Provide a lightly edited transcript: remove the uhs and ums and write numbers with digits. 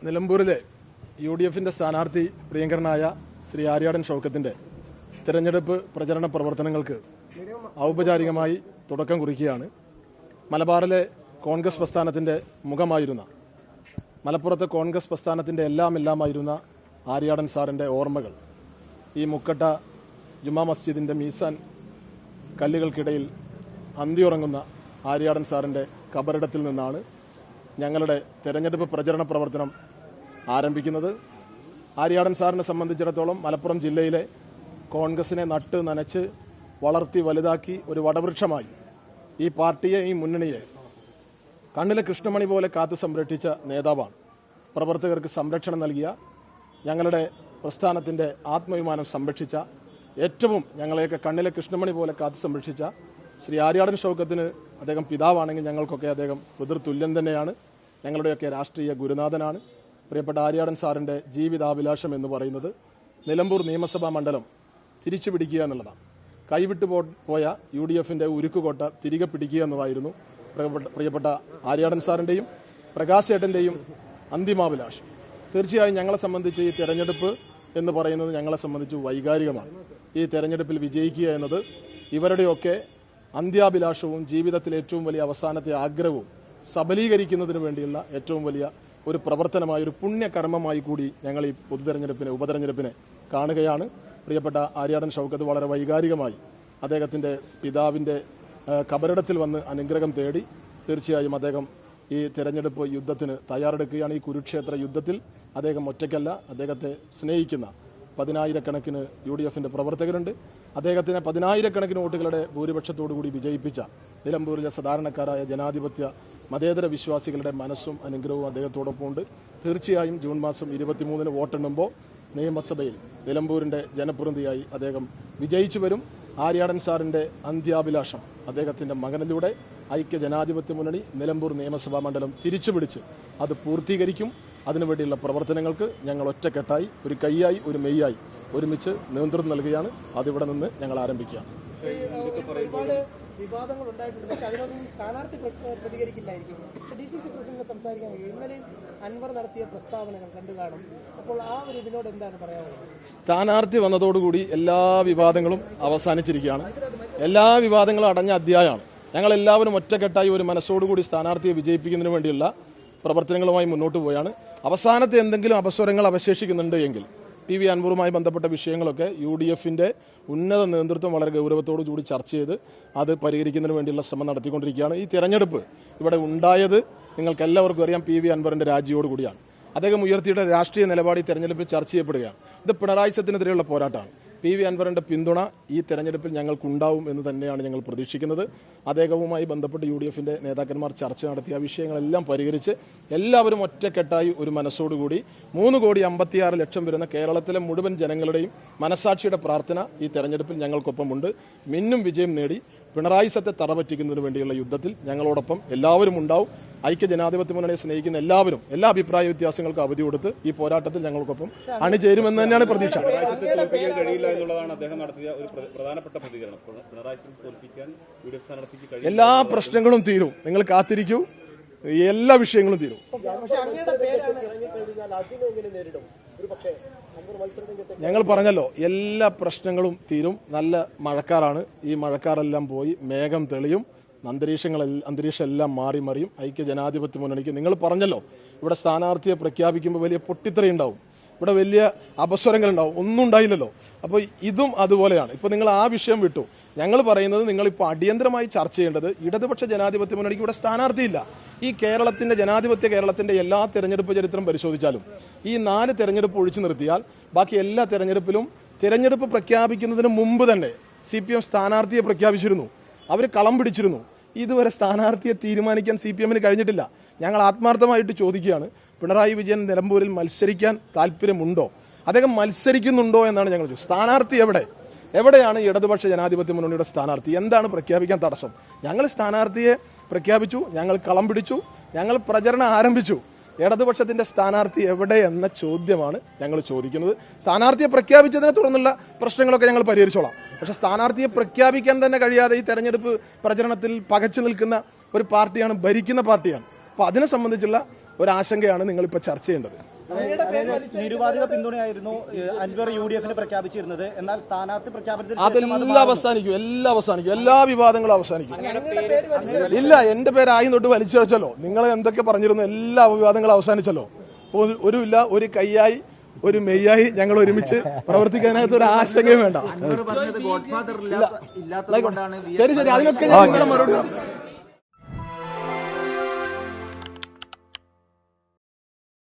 നിലമ്പൂരിലെ UDFന്റെ സ്ഥാനാർത്ഥി പ്രിയങ്കരനായ ശ്രീ ആര്യാടൻ ഷൗക്കത്തിന്റെ തെരഞ്ഞെടുപ്പ് പ്രചരണ പ്രവർത്തനങ്ങൾക്ക് ഔപചാരികമായി തുടക്കം കുറിക്കുകയാണ്. മലബാറിലെ കോൺഗ്രസ് പ്രസ്ഥാനത്തിന്റെ മുഖമായിരുന്ന, മലപ്പുറത്തെ കോൺഗ്രസ് പ്രസ്ഥാനത്തിന്റെ എല്ലാമായിരുന്ന ആര്യാടൻ സാറിന്റെ ഓർമ്മകൾ ഈ മുക്കട്ട ജുമാ മസ്ജിദിന്റെ മീസാൻ കല്ലുകൾക്കിടയിൽ അന്തിയുറങ്ങുന്ന ആര്യാടൻ സാറിന്റെ കബറിടത്തിൽ നിന്നാണ് ഞങ്ങളുടെ തെരഞ്ഞെടുപ്പ് പ്രചരണ പ്രവർത്തനം ആരംഭിക്കുന്നത്. ആര്യാടൻ സാറിനെ സംബന്ധിച്ചിടത്തോളം മലപ്പുറം ജില്ലയിലെ കോൺഗ്രസിനെ നട്ട് നനച്ച് വളർത്തി വലുതാക്കി ഒരു വടവൃക്ഷമായി ഈ പാർട്ടിയെ, ഈ മുന്നണിയെ കണ്ണിലെ കൃഷ്ണമണി പോലെ കാത്തു സംരക്ഷിച്ച നേതാവാണ്. പ്രവർത്തകർക്ക് സംരക്ഷണം നൽകിയ, ഞങ്ങളുടെ പ്രസ്ഥാനത്തിന്റെ ആത്മാഭിമാനം സംരക്ഷിച്ച, ഏറ്റവും ഞങ്ങളെയൊക്കെ കണ്ണിലെ കൃഷ്ണമണി പോലെ കാത്തു സംരക്ഷിച്ച ശ്രീ ആര്യാടൻ ഷൗക്കത്തിന് അദ്ദേഹം പിതാവാണെങ്കിൽ ഞങ്ങൾക്കൊക്കെ അദ്ദേഹം പിതൃതുല്യം തന്നെയാണ്. ഞങ്ങളുടെയൊക്കെ രാഷ്ട്രീയ ഗുരുനാഥനാണ്. പ്രിയപ്പെട്ട ആര്യാടൻ സാറിന്റെ ജീവിതാഭിലാഷം എന്ന് പറയുന്നത് നിലമ്പൂർ നിയമസഭാ മണ്ഡലം തിരിച്ചു പിടിക്കുക എന്നുള്ളതാണ്. കൈവിട്ടു പോയ UDFന്റെ ഉരുക്കുകോട്ട തിരികെ പിടിക്കുക എന്നതായിരുന്നു പ്രിയപ്പെട്ട ആര്യാടൻ സാറിന്റെയും പ്രകാശേട്ടന്റെയും അന്തിമാഭിലാഷം. തീർച്ചയായും ഞങ്ങളെ സംബന്ധിച്ച് ഈ തെരഞ്ഞെടുപ്പ് എന്ന് പറയുന്നത് ഞങ്ങളെ സംബന്ധിച്ച് വൈകാരികമാണ്. ഈ തെരഞ്ഞെടുപ്പിൽ വിജയിക്കുക എന്നത് ഇവരുടെയൊക്കെ അന്ത്യാഭിലാഷവും ജീവിതത്തിലെ ഏറ്റവും വലിയ അവസാനത്തെ ആഗ്രഹവും സബലീകരിക്കുന്നതിന് വേണ്ടിയുള്ള ഏറ്റവും വലിയ ഒരു പ്രവർത്തനമായി, ഒരു പുണ്യകർമ്മമായി കൂടി ഞങ്ങൾ ഈ ഉപതെരഞ്ഞെടുപ്പിനെ കാണുകയാണ്. പ്രിയപ്പെട്ട ആര്യാടൻ ഷൗക്കത്ത് വളരെ വൈകാരികമായി അദ്ദേഹത്തിന്റെ പിതാവിന്റെ കബറിടത്തിൽ വന്ന് അനുഗ്രഹം തേടി തീർച്ചയായും അദ്ദേഹം ഈ തെരഞ്ഞെടുപ്പ് യുദ്ധത്തിന് തയ്യാറെടുക്കുകയാണ്. ഈ കുരുക്ഷേത്ര യുദ്ധത്തിൽ അദ്ദേഹം ഒറ്റയ്ക്കല്ല, അദ്ദേഹത്തെ സ്നേഹിക്കുന്ന 10,000-കണക്കിന് UDFന്റെ പ്രവർത്തകരുണ്ട്. അദ്ദേഹത്തിന് 10,000-കണക്കിന് വോട്ടുകളുടെ ഭൂരിപക്ഷത്തോടുകൂടി വിജയിപ്പിച്ച നിലമ്പൂരിലെ സാധാരണക്കാരായ ജനാധിപത്യ മതേതര വിശ്വാസികളുടെ മനസ്സും അനുഗ്രഹവും അദ്ദേഹത്തോടൊപ്പം ഉണ്ട്. തീർച്ചയായും ജൂൺ മാസം 23-ന് വോട്ടെണ്ണുമ്പോൾ നിയമസഭയിൽ നിലമ്പൂരിന്റെ ജനപ്രതിനിധിയായി അദ്ദേഹം വിജയിച്ചു വരും. ആര്യാടൻ സാറിന്റെ അന്ത്യാഭിലാഷം അദ്ദേഹത്തിന്റെ മകനിലൂടെ ഐക്യ ജനാധിപത്യ മുന്നണി നിലമ്പൂർ നിയമസഭാ മണ്ഡലം തിരിച്ചുപിടിച്ച് അത് പൂർത്തീകരിക്കും. അതിനുവേണ്ടിയുള്ള പ്രവർത്തനങ്ങൾക്ക് ഞങ്ങൾ ഒറ്റക്കെട്ടായി, ഒരു കൈയായി, ഒരു മെയ്യായി ഒരുമിച്ച് നേതൃത്വം നൽകുകയാണ്. അതിവിടെ നിന്ന് ഞങ്ങൾ ആരംഭിക്കുകയാണ്. വിവാദങ്ങൾ ഉണ്ടായിട്ടുണ്ട്, പക്ഷെ അതിനൊന്നും സ്ഥാനാർത്ഥി പ്രതികരിക്കില്ലായിരിക്കും. DCC പ്രസിഡന്റ് സംസാരിക്കാൻ ഇന്നലെ അൻവർ നടത്തിയ പ്രസ്താവനകൾ കണ്ടു കാണും. അപ്പോൾ ആ ഒരു ഇതിനോട് എന്താണ് പറയാനുള്ളത്? സ്ഥാനാർത്ഥി വന്നതോടുകൂടി എല്ലാ വിവാദങ്ങളും അവസാനിച്ചിരിക്കുകയാണ്. എല്ലാ വിവാദങ്ങളും അടഞ്ഞ അധ്യായമാണ്. ഞങ്ങൾ എല്ലാവരും ഒറ്റക്കെട്ടായി ഒരു മനസ്സോടുകൂടി സ്ഥാനാർത്ഥിയെ വിജയിപ്പിക്കുന്നതിന് വേണ്ടിയുള്ള പ്രവർത്തനങ്ങളുമായി മുന്നോട്ട് പോയാണ്. അവസാനത്തെ എന്തെങ്കിലും അപസ്വരങ്ങൾ അവശേഷിക്കുന്നുണ്ട് എങ്കിൽ PV അൻവറുമായി ബന്ധപ്പെട്ട വിഷയങ്ങളൊക്കെ UDFന്റെ ഉന്നത നേതൃത്വം വളരെ ഗൗരവത്തോടു കൂടി ചർച്ച ചെയ്ത് അത് പരിഹരിക്കുന്നതിന് വേണ്ടിയുള്ള ശ്രമം നടത്തിക്കൊണ്ടിരിക്കുകയാണ്. ഈ തെരഞ്ഞെടുപ്പ് ഇവിടെ ഉണ്ടായത് നിങ്ങൾക്കെല്ലാവർക്കും അറിയാം, PV അൻവറിന്റെ രാജിയോടുകൂടിയാണ്. അദ്ദേഹം ഉയർത്തിയുടെ രാഷ്ട്രീയ നിലപാട് ഈ തെരഞ്ഞെടുപ്പിൽ ചർച്ച ചെയ്യപ്പെടുകയാണ്. ഇത് പിണറായി സത്തിനെതിരെയുള്ള പോരാട്ടമാണ്. PV അൻവറിന്റെ പിന്തുണ ഈ തെരഞ്ഞെടുപ്പിൽ ഞങ്ങൾക്കുണ്ടാവും എന്ന് തന്നെയാണ് ഞങ്ങൾ പ്രതീക്ഷിക്കുന്നത്. അദ്ദേഹവുമായി ബന്ധപ്പെട്ട് UDFന്റെ നേതാക്കന്മാർ ചർച്ച നടത്തിയ വിഷയങ്ങളെല്ലാം പരിഹരിച്ച് എല്ലാവരും ഒറ്റക്കെട്ടായി ഒരു മനസ്സോടുകൂടി 3,56,00,000 വരുന്ന കേരളത്തിലെ മുഴുവൻ ജനങ്ങളുടെയും മനസാക്ഷിയുടെ പ്രാർത്ഥന ഈ തെരഞ്ഞെടുപ്പിൽ ഞങ്ങൾക്കൊപ്പമുണ്ട്. മിന്നും വിജയം നേടി പിണറായി സത്തെ തറപറ്റിക്കുന്നതിന് വേണ്ടിയുള്ള യുദ്ധത്തിൽ ഞങ്ങളോടൊപ്പം എല്ലാവരും ഉണ്ടാവും. ഐക്യ ജനാധിപത്യ മുന്നണിയെ സ്നേഹിക്കുന്ന എല്ലാവരും എല്ലാ അഭിപ്രായ വ്യത്യാസങ്ങൾക്ക് അവധി കൊടുത്ത് ഈ പോരാട്ടത്തിൽ ഞങ്ങൾക്കൊപ്പം അണിചേരുമെന്ന് തന്നെയാണ് പ്രതീക്ഷ. എല്ലാ പ്രശ്നങ്ങളും തീരും, നിങ്ങൾ കാത്തിരിക്കൂ, എല്ലാ വിഷയങ്ങളും തീരും. ഞങ്ങൾ പറഞ്ഞല്ലോ, എല്ലാ പ്രശ്നങ്ങളും തീരും. നല്ല മഴക്കാറാണ്. ഈ മഴക്കാറെല്ലാം പോയി മേഘം തെളിയും, അന്തരീക്ഷം എല്ലാം മാറി മറിയും. ഐക്യ ജനാധിപത്യ മുന്നണിക്ക് നിങ്ങൾ പറഞ്ഞല്ലോ, ഇവിടെ സ്ഥാനാർത്ഥിയെ പ്രഖ്യാപിക്കുമ്പോൾ വലിയ പൊട്ടിത്തെറിയുണ്ടാവും, ഇവിടെ വലിയ അപസ്വരങ്ങളുണ്ടാവും. ഒന്നും ഉണ്ടായില്ലല്ലോ. അപ്പോൾ ഇതും അതുപോലെയാണ്. ഇപ്പോൾ നിങ്ങൾ ആ വിഷയം വിട്ടു. ഞങ്ങൾ പറയുന്നത്, നിങ്ങളിപ്പോൾ അടിയന്തരമായി ചർച്ച ചെയ്യേണ്ടത് ഇടതുപക്ഷ ജനാധിപത്യ മുന്നണിക്ക് ഇവിടെ സ്ഥാനാർത്ഥിയില്ല. ഈ കേരളത്തിന്റെ എല്ലാ തെരഞ്ഞെടുപ്പ് ചരിത്രം പരിശോധിച്ചാലും ഈ 4 തെരഞ്ഞെടുപ്പ് ഒഴിച്ചു നിർത്തിയാൽ ബാക്കി എല്ലാ തെരഞ്ഞെടുപ്പിലും തെരഞ്ഞെടുപ്പ് പ്രഖ്യാപിക്കുന്നതിന് മുമ്പ് തന്നെ CPM സ്ഥാനാർത്ഥിയെ പ്രഖ്യാപിച്ചിരുന്നു. അവർ കളം പിടിച്ചിരുന്നു. ഇതുവരെ സ്ഥാനാർത്ഥിയെ തീരുമാനിക്കാൻ CPMന് കഴിഞ്ഞിട്ടില്ല. ഞങ്ങൾ ആത്മാർത്ഥമായിട്ട് ചോദിക്കുകയാണ്, പിണറായി വിജയൻ നിലമ്പൂരിൽ മത്സരിക്കാൻ താല്പര്യമുണ്ടോ? അദ്ദേഹം മത്സരിക്കുന്നുണ്ടോ എന്നാണ് ഞങ്ങൾ ചോദിച്ചത്. സ്ഥാനാർത്ഥി എവിടെയാണ് ഇടതുപക്ഷ ജനാധിപത്യ മുന്നണിയുടെ സ്ഥാനാർത്ഥി? എന്താണ് പ്രഖ്യാപിക്കാൻ തടസ്സം? ഞങ്ങൾ സ്ഥാനാർത്ഥിയെ പ്രഖ്യാപിച്ചു, ഞങ്ങൾ കളം പിടിച്ചു, ഞങ്ങൾ പ്രചരണം ആരംഭിച്ചു. ഇടതുപക്ഷത്തിന്റെ സ്ഥാനാർത്ഥി എവിടെ എന്ന ചോദ്യമാണ് ഞങ്ങൾ ചോദിക്കുന്നത്. സ്ഥാനാർത്ഥിയെ പ്രഖ്യാപിച്ചതിനെ തുടർന്നുള്ള പ്രശ്നങ്ങളൊക്കെ ഞങ്ങൾ പരിഹരിച്ചോളാം. പക്ഷെ സ്ഥാനാർത്ഥിയെ പ്രഖ്യാപിക്കാൻ തന്നെ കഴിയാതെ ഈ തെരഞ്ഞെടുപ്പ് പ്രചരണത്തിൽ പകച്ചു നിൽക്കുന്ന ഒരു പാർട്ടിയാണ്, ഭരിക്കുന്ന പാർട്ടിയാണ്. അപ്പോൾ അതിനെ സംബന്ധിച്ചുള്ള ഒരു ആശങ്കയാണ് നിങ്ങളിപ്പോൾ ചർച്ച ചെയ്യേണ്ടത്. അങ്ങയുടെ പേര് വലിച്ചു നിരുപാധിക പിന്തുണയായിരുന്നു അൻവർ UDF-ന് പ്രഖ്യാപിച്ചിരുന്നത്. എന്നാൽ സ്ഥാനാർത്ഥി പ്രഖ്യാപനത്തിന് അതെല്ലാം അവസാനിക്കും, എല്ലാ വിവാദങ്ങളും അവസാനിക്കും. അങ്ങയുടെ പേര് വലിച്ചു ഇല്ല, എന്റെ പേര് ആദ്യം തൊട്ട് വലിച്ചു വെച്ചല്ലോ. നിങ്ങൾ എന്തൊക്കെ പറഞ്ഞിരുന്നു, എല്ലാ വിവാദങ്ങളും അവസാനിച്ചല്ലോ. ഒരു കൈയായി ഒരു മെയ്യായി ഞങ്ങൾ ഒരുമിച്ച് പ്രവർത്തിക്കാനായിട്ട് ഒരു ആശങ്കയും വേണ്ട. ശരി, അതിനൊക്കെ ഞാൻ നിങ്ങളുടെ മറുപടി